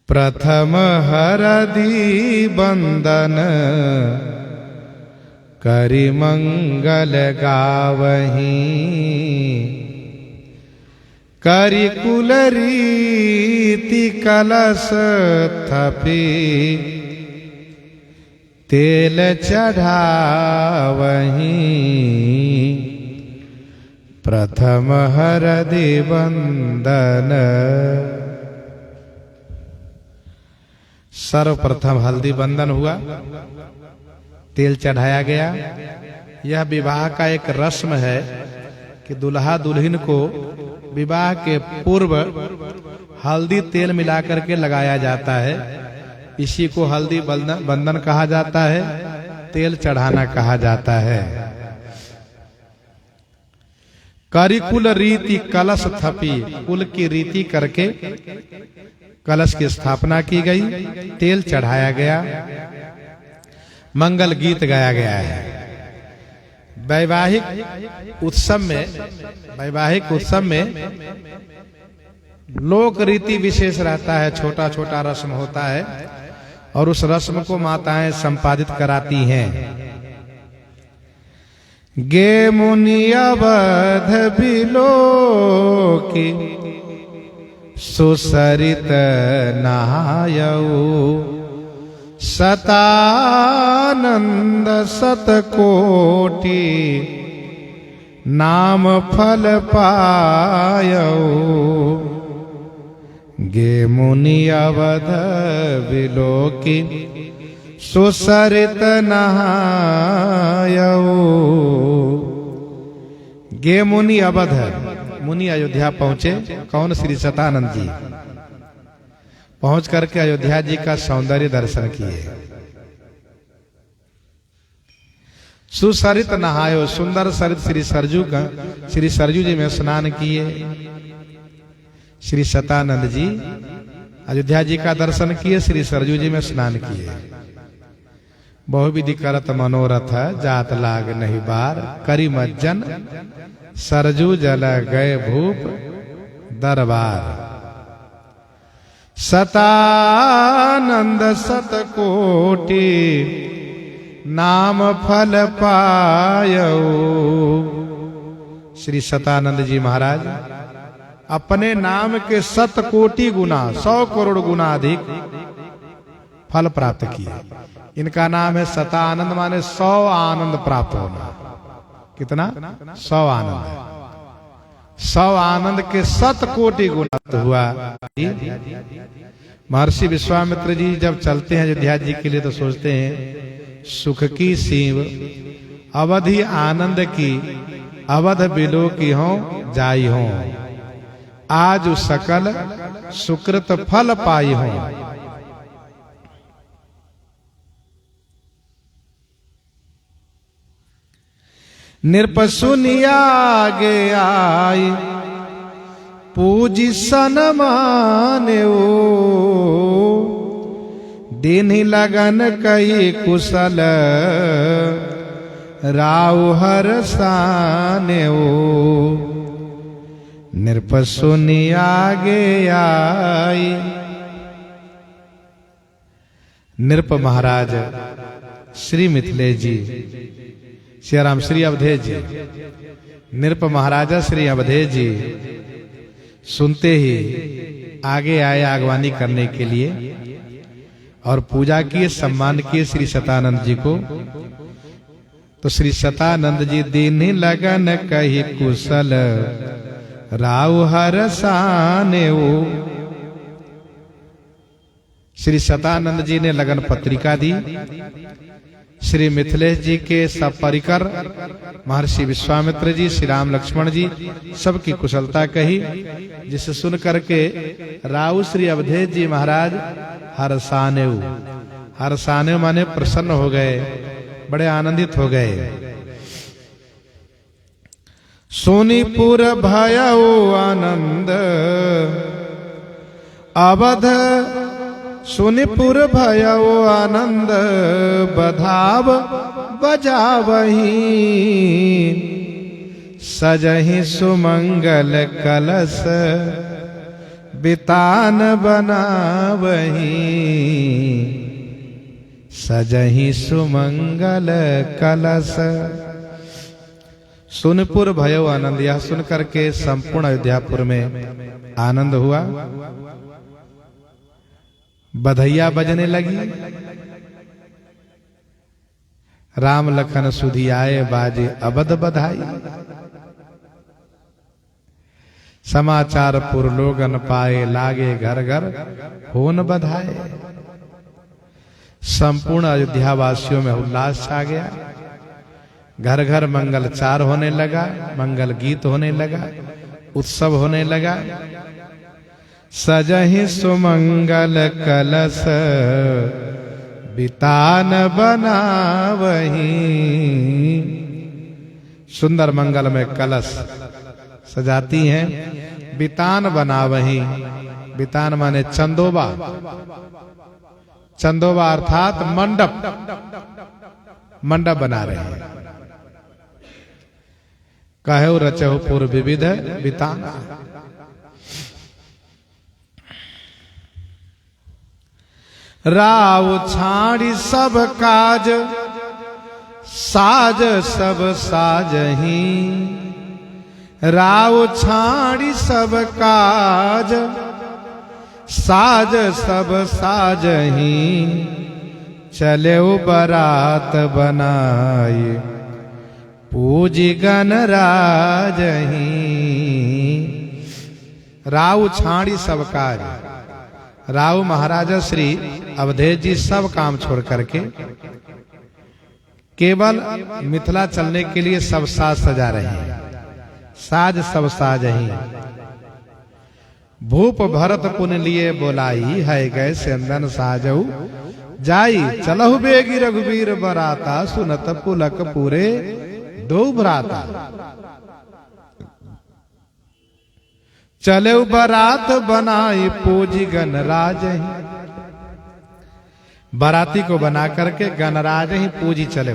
प्रथम हरदि बंदन करि मंगल गावहीं। करि कुल रीति कलश थपी तेल चढ़ावहीं। प्रथम हरदि बंदन। सर्वप्रथम हल्दी बंदन हुआ, तेल चढ़ाया गया। यह विवाह का एक रस्म है कि दुल्हा दुल्हन को विवाह के पूर्व हल्दी तेल मिलाकर के लगाया जाता है। इसी को हल्दी बंदन कहा जाता है, तेल चढ़ाना कहा जाता है। करिकुल रीति कलश थपी, कुल की रीति करके कलश की स्थापना की गई, तेल चढ़ाया गया, मंगल गीत गाया गया है। वैवाहिक उत्सव में लोक रीति विशेष रहता है, छोटा छोटा रस्म होता है और उस रस्म को माताएं संपादित कराती हैं। गे मुनि अवध बिलोकी सुसरित नहायऊ। सतानंद सतकोटि नाम फल पायऊ। गे मुनि अवध बिलोकी सुसरित नहायऊ। गे मुनि अवध, मुनि अयोध्या पहुंचे। कौन? श्री सतानंद जी पहुंच करके अयोध्या जी का सौंदर्य दर्शन किए। सुसरित नहायो, सुंदर सरित श्री सरजू जी में स्नान किए। श्री सतानंद जी अयोध्या जी का दर्शन किए, श्री सरजू जी में स्नान किए। बहुविधि करत मनोरथ जात लाग नहीं बार। करी मज्जन सरजू जल गए भूप दरबार। सतानंद सतकोटि नाम फल पायऊ। श्री सतानंद जी महाराज अपने नाम के 7 कोटि गुना, 100 करोड़ गुना अधिक फल प्राप्त किए। इनका नाम है सतानंद, माने 100 आनंद प्राप्त होना। कितना? 100 आनंद। 100 आनंद के 7 कोटि गुना हुआ। महर्षि विश्वामित्र जी जब चलते हैं अयोध्या जी के लिए तो सोचते हैं सुख की सीव अवधि आनंद की, अवध बिलो की हो जाई हो। आज सकल सुकृत फल पाई हो। नृप सुनिया आगे आई पूजी सनमाने ओ। दिन लगन कई कुशल राव हर साने ओ। नृप सुनि आगे आई। नृप महाराज श्री मिथिलेश जी, श्री राम श्री अवधेश जी, नृप महाराजा श्री अवधेश जी सुनते ही आगे आए आगवानी करने के लिए और पूजा किए, सम्मान किए श्री सतानंद जी को। तो श्री सतानंद जी दिन लगन कही कुशल राव हर साने ओ। श्री सतानंद जी ने लगन पत्रिका दी। श्री मिथिलेश जी के सपरिकर महर्षि विश्वामित्र जी, श्री राम लक्ष्मण जी सबकी कुशलता कही, जिसे सुन करके राव श्री अवधेश जी महाराज हर्षानेऊ, हर्षानेऊ माने प्रसन्न हो गए, बड़े आनंदित हो गए। सोनीपुर भयऊ आनंद अवध। सोनीपुर भयऊ आनंद बधाव बजावहीं। सजहि सुमंगल कलश बितान बनावही सजहि सुमंगल कलश। सुनपुर भयो आनंद, यह सुन करके संपूर्ण अयोध्यापुर में आनंद हुआ। बधैया बजने लगी। राम लखन सुधियाए बाजे अबध बधाई। समाचार पुर लोगन पाए लागे घर घर होन बधाए। संपूर्ण अयोध्या वासियों में उल्लास छा गया। घर घर मंगल चार होने लगा, मंगल गीत होने लगा, उत्सव होने लगा। सजहि सुमंगल कलश बितान बनावही। सुंदर मंगल में कलश सजाती हैं। बितान बनावही, बितान माने चंदोबा, चंदोबा अर्थात मंडप, मंडप बना रहे हैं। कहो रचहु पुर विविध बिताना। राव छाड़ी सब काज साज सब साजही। राव छाड़ी सब काज साज सब साजही। चले बरात बनाए पूजी गणराजही। राव छाड़ी सब काज, राव महाराजा श्री अवधेश जी सब काम छोड़ करके केवल मिथिला चलने के लिए सब साज सजा रहे हैं। साज सब साजही। भूप भरत पुन लिए बोलाई है गए सेंदन साजऊ। जाई चलहु बेगी रघुवीर बराता। सुनत पुलक पूरे दो भ्राता। चले बरात बनाई पूजी गणराज ही। बराती को बना करके गणराज ही पूजी चले।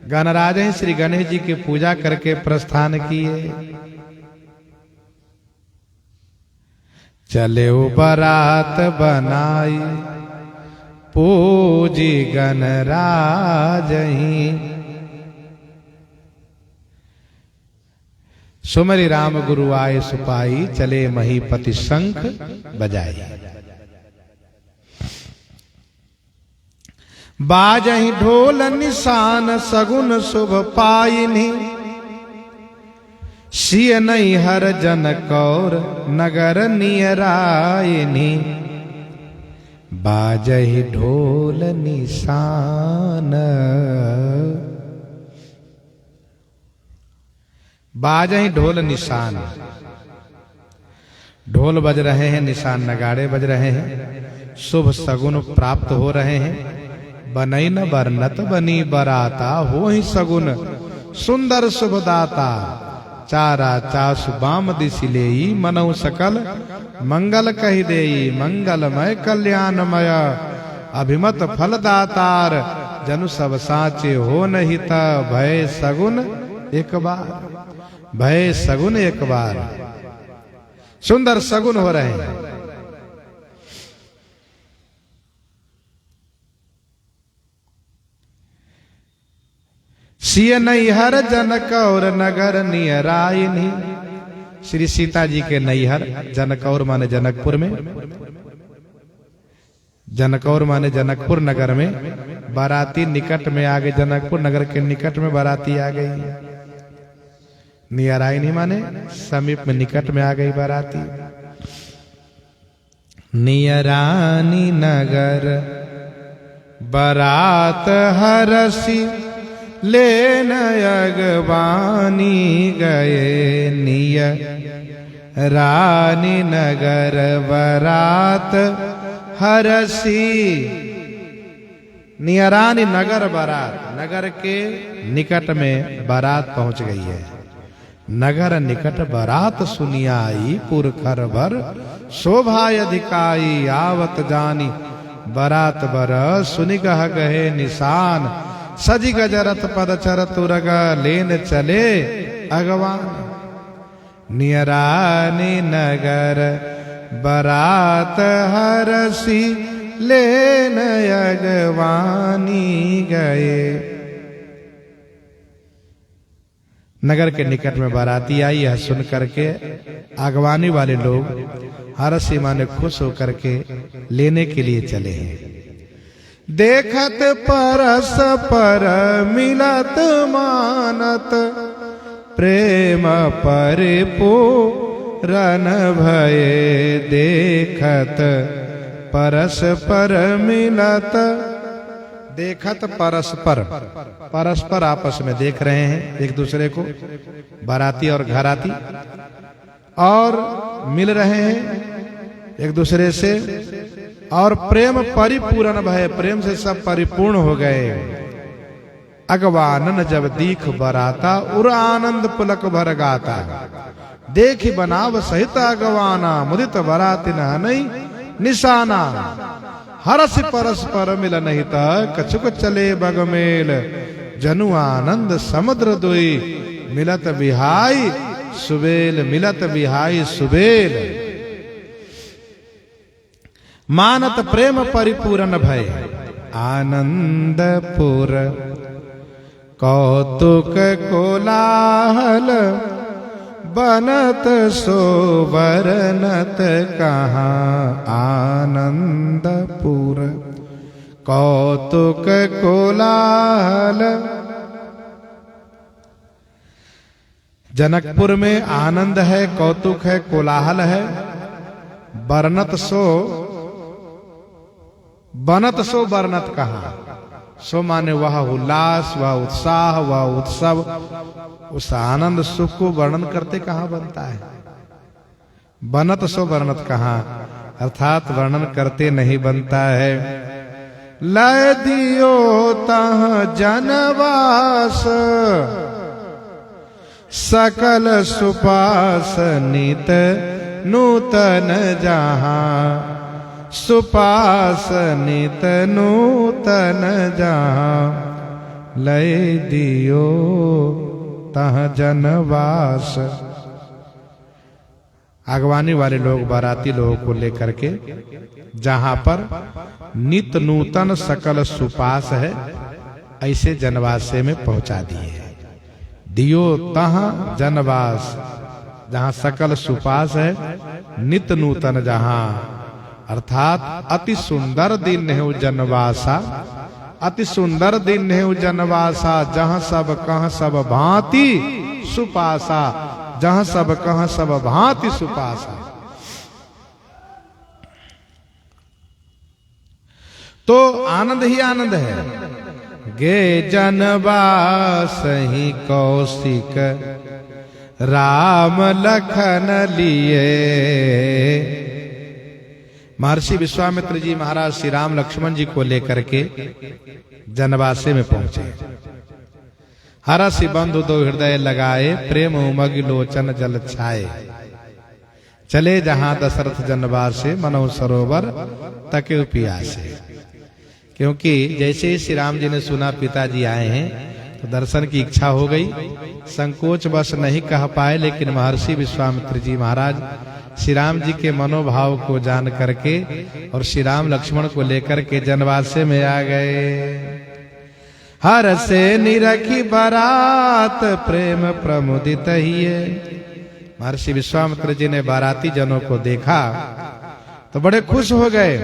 गणराज ही श्री गणेश जी की पूजा करके प्रस्थान किए। चले बरात बनाई पूजी गणराज ही। सुमरि राम गुरु आए सुपाई। चले महीपति शंख बजाई। बाजहि ढोल निशान सगुन शुभ पाइनी। सिय नैहर जनकौर नगर नियराइनी। बाजहि ढोल निशान। बाजहि ढोल निशान। ढोल बज रहे हैं, निशान नगाड़े बज रहे हैं। शुभ सगुन प्राप्त हो रहे हैं। बनई न बरनत बनी बराता। हो ही सगुन सुंदर शुभदाता। चारा चासु बाम दिशि लेई। मनऊ सकल मंगल कहि देई। मंगलमय कल्याणमय अभिमत फलदातार। जनु सब साचे हो नहीं ता। भय सगुन एक बार, भय सगुन एक बार। सुंदर सगुन हो रहे हैं। सिय नैहर जनकौर नगर नियराइनी। श्री सीता जी के नैहर जनकौर माने जनकपुर में, जनकौर माने जनकपुर नगर में। बाराती निकट में आ गई। जनकपुर नगर के निकट में बाराती आ गई। नियराइनी माने समीप में, निकट में आ गई बाराती। नियरानी नगर बारात हरसी। लेन अगवानी गए। निय रानी नगर बारात हरसी। नियरानी नगर बारात, नगर के निकट में बारात पहुंच गई है। नगर निकट बारात सुनियाई। पुरखर भर शोभा अधिकाई। आवत जानी बारात बर सुनि गह गहे निशान। सजी गजरत पद चर तुरग लेन चले अगवान। नियरानी नगर बरात हरसी लेन अगवानी गए। नगर के निकट में बाराती आई। यह सुन करके अगवानी वाले लोग हरसी माने खुश होकर के लेने के लिए चले हैं। देखत परस पर मिलत मानत प्रेम परिपूरन भये। देखत परस्पर मिलत, देखत परस्पर, परस्पर आपस में देख रहे हैं एक दूसरे को, बाराती और घराती, और मिल रहे हैं एक दूसरे से, और प्रेम परिपूर्ण भय, प्रेम से सब परिपूर्ण हो गए। अगवानन जब दीख बराता उर आनंद पुलक भर गाता। देखी बनाव सहित अगवाना मुदित बराती नहीं निशाना। हरस परस्पर मिल नहीं था कछुक चले बगमेल। जनु आनंद समुद्र दुई मिलत बिहाई सुबेल। मिलत बिहाई सुबेल। मानत प्रेम परिपूर्ण भय आनंदपुर। कौतुक कोलाहल बनत सोबरनत कहाँ आनंदपुर। कौतुक कोलाहल। जनकपुर में आनंद है, कौतुक है, कोलाहल है। बरनत सो, बनत सो बरनत कहाँ। सो माने वह उल्लास, वह उत्साह, वह उत्सव, उस आनंद सुख को वर्णन करते कहाँ बनता है। बनत सो वर्णत कहाँ, अर्थात वर्णन करते नहीं बनता है। लय दियो तह जनवास सकल सुपास नित नूतन जहाँ। सुपास नित नूतन जहाँ लय दियो तह जनवास। आगवानी वाले लोग बाराती लोगों को लेकर के जहां पर नित नूतन सकल सुपास है ऐसे जनवासे में पहुंचा दिए। दियो तह जनवास, जहां सकल सुपास है, नित नूतन जहां, अर्थात अति सुंदर दिन है जनवासा। अति सुंदर दिन है जनवासा। जहां सब कहाँ सब भांति सुपासा। जहां सब कहाँ सब भांति सुपासा। तो आनंद ही आनंद है। गे जनवास ही कौशिक राम लखन लिए। महर्षि विश्वामित्र जी महाराज श्री राम लक्ष्मण जी को लेकर के जनवासे में पहुंचे। हरसि बंधु दो हृदय लगाए प्रेम उमग लोचन जल छाए। चले जहां दशरथ जनवासे मनो सरोवर तके पियासे। क्योंकि जैसे ही श्री राम जी ने सुना पिताजी आए हैं तो दर्शन की इच्छा हो गई। संकोच बस नहीं कह पाए, लेकिन महर्षि विश्वामित्र जी महाराज श्री राम जी के मनोभाव को जान करके और श्री राम लक्ष्मण को लेकर के जनवासे में आ गए। हर से निरखी बारात प्रेम प्रमुदित हिए। महर्षि विश्वामित्र जी ने बाराती जनों को देखा तो बड़े खुश हो गए।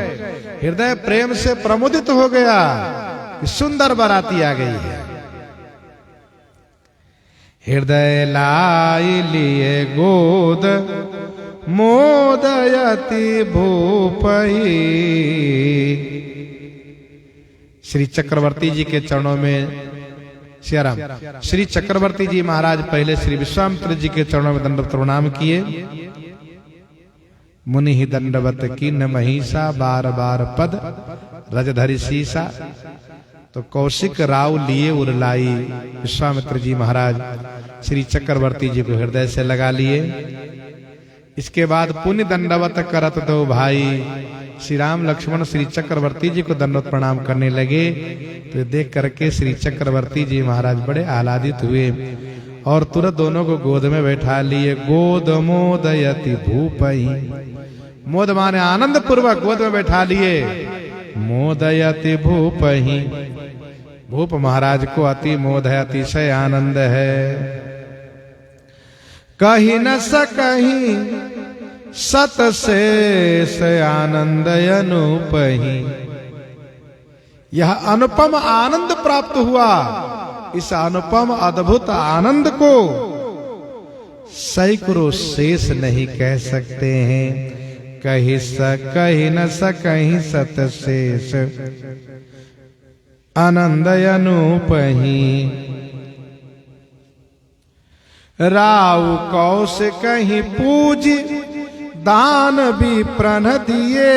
हृदय प्रेम से प्रमुदित हो गया कि सुंदर बाराती आ गई है। हृदय लाई लिए गोद मोदयति भूपहि। श्री चक्रवर्ती जी के चरणों में सियाराम। श्री चक्रवर्ती जी महाराज पहले श्री विश्वामित्र जी के चरणों में दंडवत प्रणाम किए। मुनि ही दंडवत की न महिषा बार बार पद रजधरि सीसा। तो कौशिक राव लिए उरलाई। विश्वामित्र जी महाराज श्री चक्रवर्ती जी को हृदय से लगा लिए। इसके बाद पुण्य दंडवत करत दो भाई। श्री राम लक्ष्मण श्री चक्रवर्ती जी को दंडवत प्रणाम करने लगे तो देख करके श्री चक्रवर्ती जी महाराज बड़े आह्लादित हुए और तुरंत दोनों को गोद में बैठा लिए। गोद मोदयति भूपहि। मोद माने आनंद पूर्वक गोद में बैठा लिए। मोदयति भूपहि, भूप महाराज को अति मोद है, अतिशय आनंद है। कही न सकहीं सत शेष आनंद अनुपहि, यह अनुपम आनंद प्राप्त हुआ। इस अनुपम अद्भुत आनंद को सैकड़ों शेष नहीं कह सकते हैं। कही न सकहीं सत शेष आनंद अनुपहि, राव कौश कहीं पूज दान भी प्रण दिए।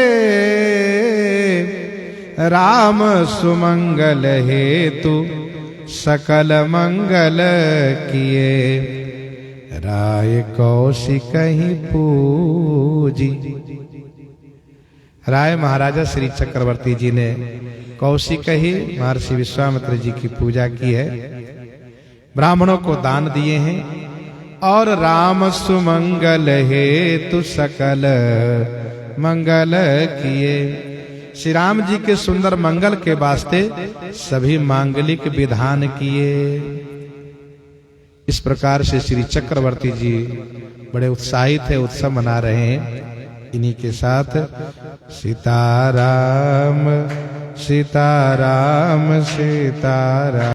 राम सुमंगल हेतु सकल मंगल किए। राय कौशिक कहीं पूजी, राय महाराजा श्री चक्रवर्ती जी ने कौशिक ही महर्षि विश्वामित्र जी की पूजा की है, ब्राह्मणों को दान दिए हैं और राम सुमंगल हेतु सकल मंगल किए। श्री राम जी के सुंदर मंगल के वास्ते सभी मांगलिक विधान किए। इस प्रकार से श्री चक्रवर्ती जी बड़े उत्साहित है, उत्सव मना रहे हैं। इन्हीं के साथ सीताराम सीताराम सीताराम।